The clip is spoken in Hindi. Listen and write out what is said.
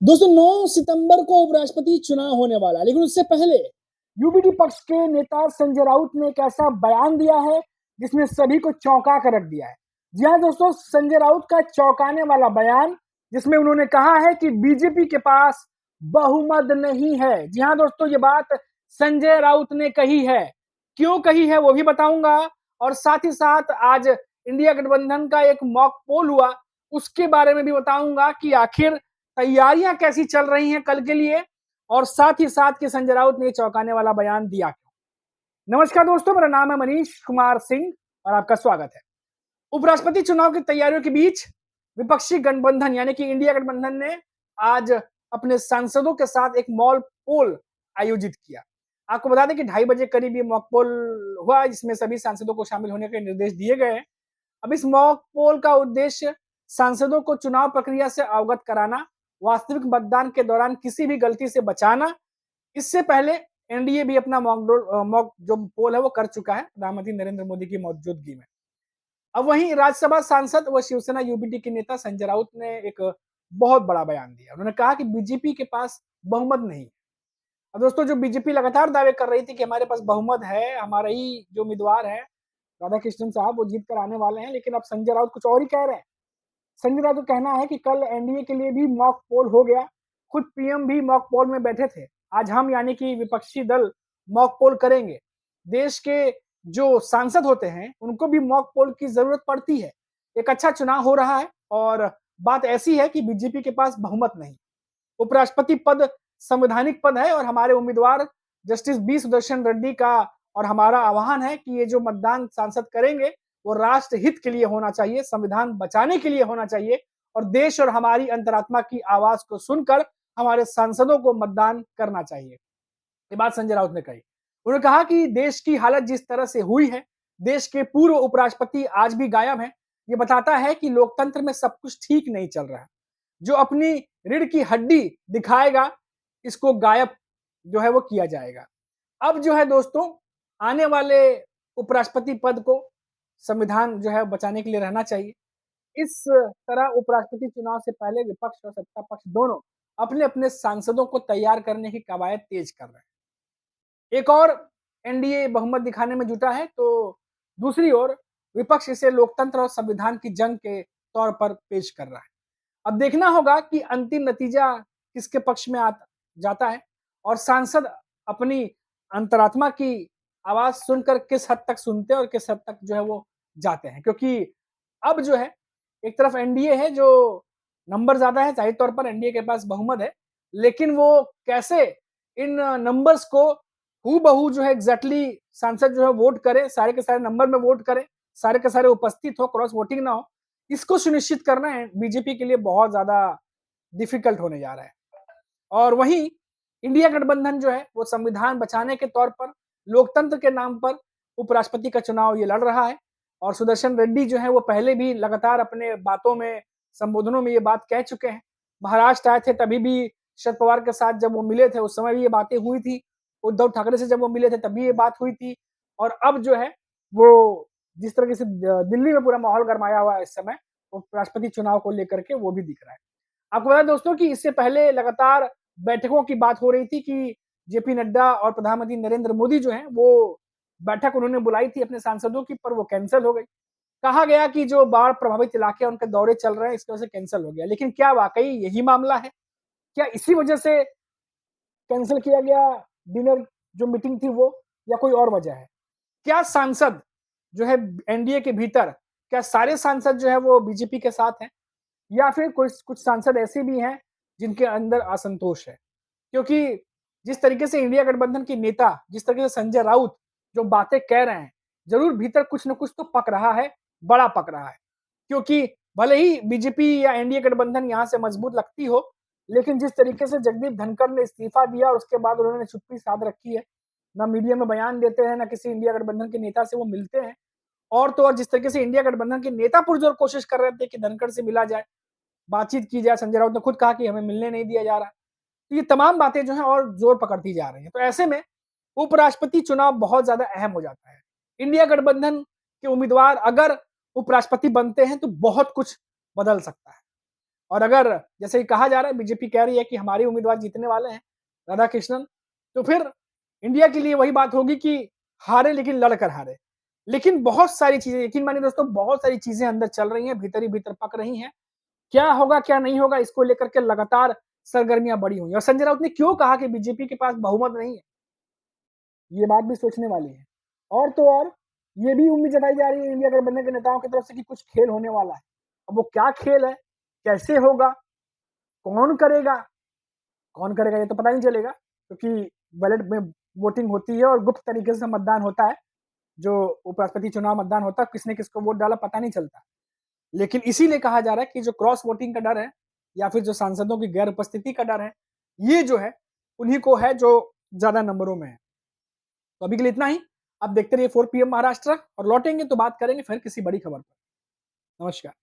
दोस्तों 9 सितंबर को उपराष्ट्रपति चुनाव होने वाला है, लेकिन उससे पहले यूबीटी पक्ष के नेता संजय राउत ने एक ऐसा बयान दिया है जिसने सभी को चौंका कर रख दिया है। जी हाँ दोस्तों, संजय राउत का चौंकाने वाला बयान जिसमें उन्होंने कहा है कि बीजेपी के पास बहुमत नहीं है। जी हाँ दोस्तों, ये बात संजय राउत ने कही है। क्यों कही है वो भी बताऊंगा, और साथ ही साथ आज इंडिया गठबंधन का एक मॉक पोल हुआ उसके बारे में भी बताऊंगा कि आखिर तैयारियां कैसी चल रही हैं कल के लिए, और साथ ही साथ कि संजय राउत ने चौंकाने वाला बयान दिया क्यों। नमस्कार दोस्तों, मेरा नाम है मनीष कुमार सिंह और आपका स्वागत है। उपराष्ट्रपति चुनाव की तैयारियों के बीच विपक्षी गठबंधन यानी कि इंडिया गठबंधन ने आज अपने सांसदों के साथ एक मॉक पोल आयोजित किया। आपको बता दें कि 2:30 बजे करीब ये मॉक पोल हुआ, जिसमें सभी सांसदों को शामिल होने के निर्देश दिए गए हैं। अब इस मॉक पोल का उद्देश्य सांसदों को चुनाव प्रक्रिया से अवगत कराना, वास्तविक मतदान के दौरान किसी भी गलती से बचाना। इससे पहले एनडीए भी अपना मॉक जो पोल है वो कर चुका है प्रधानमंत्री नरेंद्र मोदी की मौजूदगी में। अब वहीं राज्यसभा सांसद व शिवसेना यूबीटी के नेता संजय राउत ने एक बहुत बड़ा बयान दिया। उन्होंने कहा कि बीजेपी के पास बहुमत नहीं। अब दोस्तों, जो बीजेपी लगातार दावे कर रही थी कि हमारे पास बहुमत है, हमारा ही जो उम्मीदवार है राधा कृष्णन साहब वो जीत कर आने वाले हैं, लेकिन अब संजय राउत कुछ और ही कह रहे हैं। संजय राउत का कहना है कि कल एनडीए के लिए भी मॉक पोल हो गया, खुद पीएम भी मॉक पोल में बैठे थे। आज हम यानी कि विपक्षी दल मॉक पोल करेंगे। देश के जो सांसद होते हैं उनको भी मॉक पोल की जरूरत पड़ती है। एक अच्छा चुनाव हो रहा है और बात ऐसी है कि बीजेपी के पास बहुमत नहीं। उपराष्ट्रपति पद संवैधानिक पद है और हमारे उम्मीदवार जस्टिस बी सुदर्शन रेड्डी का और हमारा आह्वान है कि ये जो मतदान सांसद करेंगे वो राष्ट्र हित के लिए होना चाहिए, संविधान बचाने के लिए होना चाहिए, और देश और हमारी अंतरात्मा की आवाज को सुनकर हमारे सांसदों को मतदान करना चाहिए। ये बात संजय राउत ने कही। उन्होंने कहा कि देश की हालत जिस तरह से हुई है, देश के पूर्व उपराष्ट्रपति आज भी गायब हैं। ये बताता है कि लोकतंत्र में सब कुछ ठीक नहीं चल रहा है। जो अपनी रीढ़ की हड्डी दिखाएगा, इसको गायब जो है वो किया जाएगा। अब जो है दोस्तों, आने वाले उपराष्ट्रपति पद को संविधान जो है बचाने के लिए रहना चाहिए। इस तरह उपराष्ट्रपति चुनाव से पहले विपक्ष और सत्ता पक्ष दोनों अपने अपने सांसदों को तैयार करने की कवायद तेज कर रहे हैं। एक और एनडीए बहुमत दिखाने में जुटा है, तो दूसरी ओर विपक्ष इसे लोकतंत्र और संविधान की जंग के तौर पर पेश कर रहा है। अब देखना होगा कि अंतिम नतीजा किसके पक्ष में जाता है, और सांसद अपनी अंतरात्मा की आवाज सुनकर किस हद तक सुनते हैं और किस हद तक जो है वो जाते हैं। क्योंकि अब जो है एक तरफ एनडीए है जो नंबर ज्यादा है, जाहिर तौर पर एनडीए के पास बहुमत है, लेकिन वो कैसे इन नंबर्स को हूबहू जो है एग्जैक्टली सांसद जो है वोट करे, सारे के सारे नंबर में वोट करे, सारे के सारे उपस्थित हो, क्रॉस वोटिंग ना हो, इसको सुनिश्चित करना है बीजेपी के लिए बहुत ज्यादा डिफिकल्ट होने जा रहा है। और वहीं इंडिया गठबंधन जो है वो संविधान बचाने के तौर पर, लोकतंत्र के नाम पर उपराष्ट्रपति का चुनाव ये लड़ रहा है। और सुदर्शन रेड्डी जो है वो पहले भी लगातार अपने बातों में, संबोधनों में ये बात कह चुके हैं। महाराष्ट्र आए थे तभी भी शरद पवार के साथ जब वो मिले थे उस समय भी ये बातें हुई थी। उद्धव ठाकरे से जब वो मिले थे तभी ये बात हुई थी। और अब जो है वो जिस तरह से दिल्ली में पूरा माहौल गरमाया हुआ है इस समय उपराष्ट्रपति चुनाव को लेकर के, वो भी दिख रहा है। आपको बता दोस्तों कि इससे पहले लगातार बैठकों की बात हो रही थी कि जेपी नड्डा और प्रधानमंत्री नरेंद्र मोदी जो हैं वो बैठक उन्होंने बुलाई थी अपने सांसदों की, पर वो कैंसिल हो गई। कहा गया कि जो बाढ़ प्रभावित इलाके हैं उनके दौरे चल रहे हैं, इसकी वजह से कैंसिल हो गया। लेकिन क्या वाकई यही मामला है? क्या इसी वजह से कैंसिल किया गया डिनर जो मीटिंग थी वो, या कोई और वजह है? क्या सांसद जो है एनडीए के भीतर, क्या सारे सांसद जो है वो बीजेपी के साथ हैं, या फिर कुछ कुछ सांसद ऐसे भी हैं जिनके अंदर असंतोष है? क्योंकि जिस तरीके से इंडिया गठबंधन के नेता, जिस तरीके से संजय राउत जो बातें कह रहे हैं, जरूर भीतर कुछ न कुछ तो पक रहा है, बड़ा पक रहा है। क्योंकि भले ही बीजेपी या एनडीए गठबंधन यहाँ से मजबूत लगती हो, लेकिन जिस तरीके से जगदीप धनखड़ ने इस्तीफा दिया और उसके बाद उन्होंने चुप्पी साध रखी है, ना मीडिया में बयान देते हैं, ना किसी इंडिया गठबंधन के नेता से वो मिलते हैं। और तो और जिस तरीके से इंडिया गठबंधन के नेता पुरजोर कोशिश कर रहे थे कि धनखड़ से मिला जाए, बातचीत की जाए, संजय राउत ने खुद कहा कि हमें मिलने नहीं दिया जा रहा। तो ये तमाम बातें जो हैं और जोर पकड़ती जा रही हैं। तो ऐसे में उपराष्ट्रपति चुनाव बहुत ज्यादा अहम हो जाता है। इंडिया गठबंधन के उम्मीदवार अगर उपराष्ट्रपति बनते हैं तो बहुत कुछ बदल सकता है। और अगर जैसे ही कहा जा रहा है, बीजेपी कह रही है कि हमारे उम्मीदवार जीतने वाले हैं, राधाकृष्णन, तो फिर इंडिया के लिए वही बात होगी कि हारे लेकिन लड़कर हारे। लेकिन बहुत सारी चीज़ें, यकीन मानिए दोस्तों, बहुत सारी चीज़ें अंदर चल रही हैं, भीतर ही भीतर पक रही हैं। क्या होगा, क्या नहीं होगा, इसको लेकर के लगातार सरगर्मियाँ बढ़ी हुई हैं। और संजय राउत ने क्यों कहा कि बीजेपी के पास बहुमत नहीं है? ये बात भी सोचने वाली है। और तो और, ये भी उम्मीद जताई जा रही है इंडिया गठबंधन के नेताओं की तरफ से कि कुछ खेल होने वाला है। अब वो क्या खेल है, कैसे होगा, कौन करेगा, कौन करेगा ये तो पता नहीं चलेगा, क्योंकि बैलेट में वोटिंग होती है और गुप्त तरीके से मतदान होता है। जो उपराष्ट्रपति चुनाव मतदान होता है, किसने किसको वोट डाला पता नहीं चलता। लेकिन इसीलिए कहा जा रहा है कि जो क्रॉस वोटिंग का डर है, या फिर जो सांसदों की गैर उपस्थिति का डर है, ये जो है उन्हीं को है जो ज्यादा नंबरों में है। तो अभी के लिए इतना ही। आप देखते रहिए 4 PM महाराष्ट्र, और लौटेंगे तो बात करेंगे फिर किसी बड़ी खबर पर। नमस्कार।